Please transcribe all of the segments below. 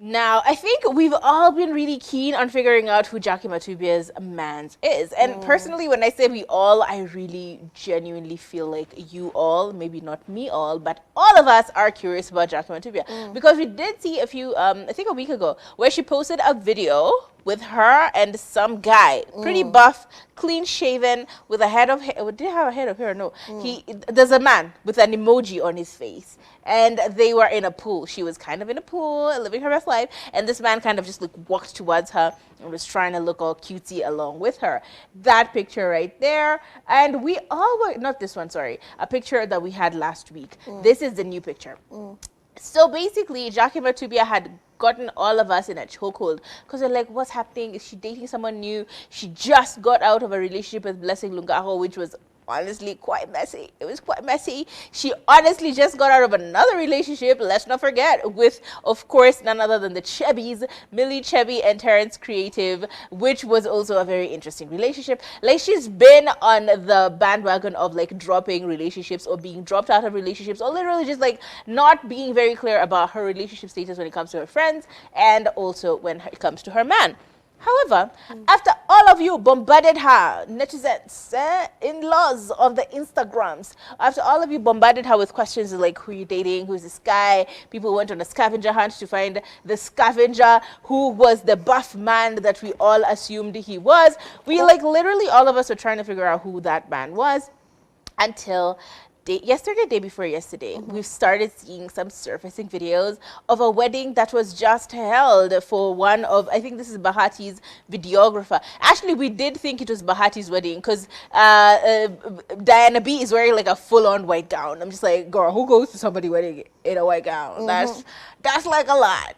Now, I think we've all been really keen on figuring out who Jackie Matubia's man is. And personally, when I say we all, I really genuinely feel like you all, maybe not me all, but all of us are curious about Jackie Matubia. Because we did see a few, I think a week ago, where she posted a video with her and some guy, pretty buff, clean shaven, with a head of hair. Did he have a head of hair? No. There's a man with an emoji on his face. And they were in a pool. She was kind of in a pool, living her best life. And this man kind of just like walked towards her and was trying to look all cutesy along with her. That picture right there. And we all were, not this one, sorry, a picture that we had last week. This is the new picture. So basically, Jackie Matubia had gotten all of us in a chokehold because they're like, what's happening? Is she dating someone new? She just got out of a relationship with Blessing Lungaho, which was honestly quite messy. It was quite messy. She honestly just got out of another relationship, let's not forget, with, of course, none other than the Chebbys, Millie Chebby and Terrence Creative, which was also a very interesting relationship. Like, she's been on the bandwagon of like dropping relationships or being dropped out of relationships, or literally just like not being very clear about her relationship status when it comes to her friends and also when it comes to her man. However, after all of you bombarded her, netizens, in-laws of the Instagrams, after all of you bombarded her with questions like, who are you dating, who's this guy? People went on a scavenger hunt to find the scavenger who was the buff man that we all assumed he was. We like literally all of us were trying to figure out who that man was until yesterday, day before yesterday, we've started seeing some surfacing videos of a wedding that was just held for one of, I think this is Bahati's videographer. Actually, we did think it was Bahati's wedding because Diana B is wearing like a full-on white gown. I'm just like, girl, who goes to somebody's wedding in a white gown? That's like a lot.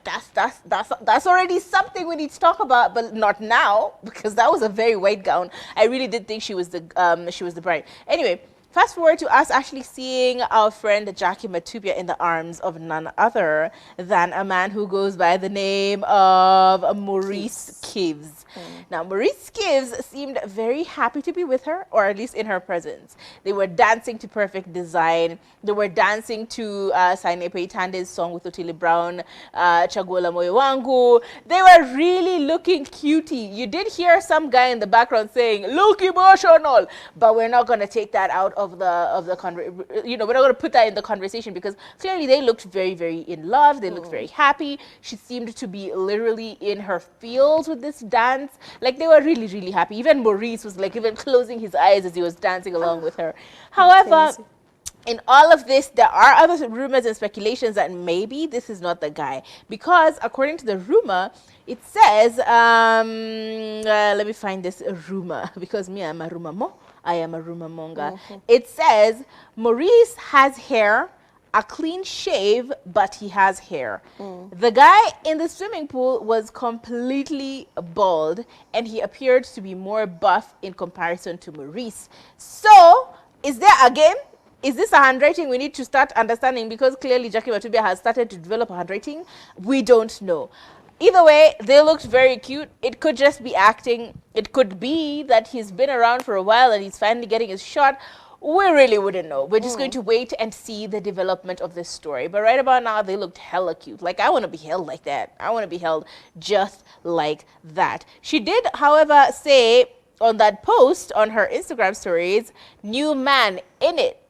That's already something we need to talk about, but not now because that was a very white gown. I really did think she was the bride. Anyway. Fast forward to us actually seeing our friend Jackie Matubia in the arms of none other than a man who goes by the name of Maurice Kivs. Now, Maurice Kivs seemed very happy to be with her, or at least in her presence. They were dancing to Perfect Design. They were dancing to Sainepe Tande's song with Otile Brown, Chagola Moyo Wangu. They were really looking cutie. You did hear some guy in the background saying, look emotional, but we're not going to take that out of the we're not going to put that in the conversation because clearly they looked very, very in love. They looked very happy. She seemed to be literally in her feels with this dance. Like, they were really, really happy. Even Maurice was like even closing his eyes as he was dancing along with her. However, in all of this, there are other rumors and speculations that maybe this is not the guy. Because according to the rumor, it says, let me find this rumor because me, I'm a rumor mo. I am a rumor monger. It says Maurice has hair, a clean shave, but he has hair. The guy in the swimming pool was completely bald and he appeared to be more buff in comparison to Maurice. So, is there again? Is this a handwriting we need to start understanding? Because clearly Jackie Matubia has started to develop a handwriting. We don't know. Either way, they looked very cute. It could just be acting. It could be that he's been around for a while and he's finally getting his shot. We really wouldn't know. We're just going to wait and see the development of this story. But right about now, they looked hella cute. Like, I want to be held like that. I want to be held just like that. She did, however, say on that post on her Instagram stories, new man in it.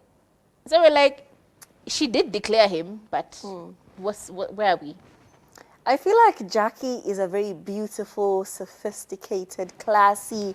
So we're like, she did declare him, but where are we? I feel like Jackie is a very beautiful, sophisticated, classy,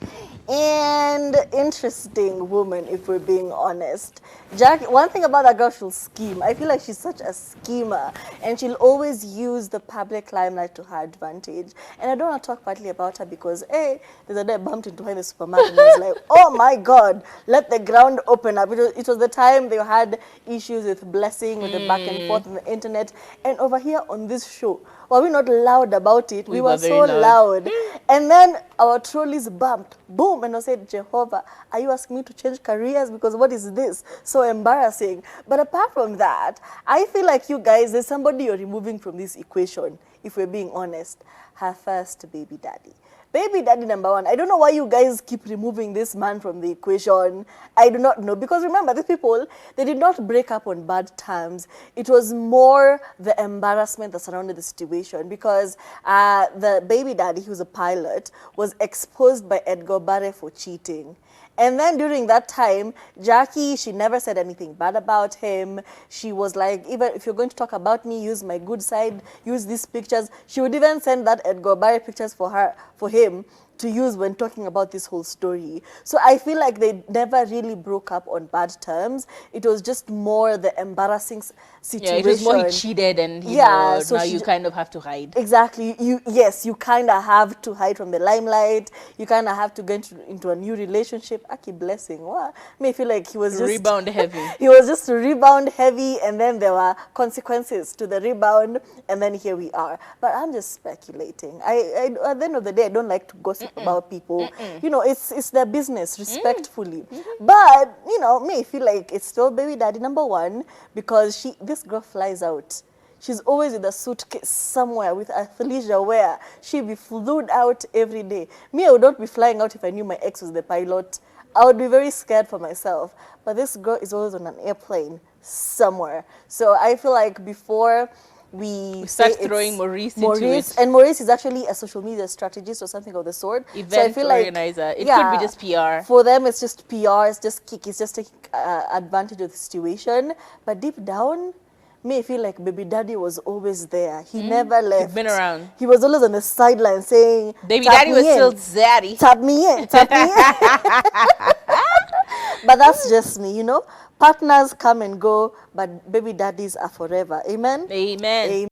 and interesting woman, if we're being honest. Jackie, one thing about that girl, she'll scheme. I feel like she's such a schemer, and she'll always use the public limelight to her advantage. And I don't want to talk partly about her because, hey, there's a day I bumped into her in the supermarket and I was like, oh my God, let the ground open up. It was the time they had issues with Blessing, with the back and forth on the internet. And over here on this show, were we not loud about it? We were so loud. And then our trolleys bumped. Boom. And I said, Jehovah, are you asking me to change careers? Because what is this? So embarrassing. But apart from that, I feel like you guys, there's somebody you're removing from this equation, if we're being honest. Her first baby daddy. baby daddy number one. I don't know why you guys keep removing this man from the equation. I do not know. Because remember, these people, they did not break up on bad terms. It was more the embarrassment that surrounded the situation. Because the baby daddy, who was a pilot, was exposed by Edgar Barre for cheating. And then during that time, Jackie, she never said anything bad about him. She was like, even if you're going to talk about me, use my good side, use these pictures. She would even send that Edgar Barry pictures for him to use when talking about this whole story. So I feel like they never really broke up on bad terms. It was just more the embarrassing situation. Yeah, it was more he cheated and so now you kind of have to hide. Exactly. Yes, you kind of have to hide from the limelight. You kind of have to get into a new relationship. Aki blessing. Wow. I feel like he was just rebound heavy. He was just rebound heavy, and then there were consequences to the rebound, and then here we are. But I'm just speculating. At the end of the day, I don't like to gossip about people. You know, it's their business, respectfully. But, you know, me feel like it's still baby daddy number one, because this girl flies out. She's always with a suitcase somewhere with athleisure wear. She'd be flew out every day. Me, I would not be flying out if I knew my ex was the pilot. I would be very scared for myself. But this girl is always on an airplane somewhere. So I feel like before we start throwing Maurice into it. And Maurice is actually a social media strategist or something of the sort. Event organizer. It could be just PR. For them, it's just PR. It's just It's just taking advantage of the situation. But deep down, me feel like baby daddy was always there. He never left. He's been around. He was always on the sideline saying, baby daddy was still zaddy. Tap me in, tap me in. But that's just me, you know. Partners come and go, but baby daddies are forever. Amen? Amen. Amen.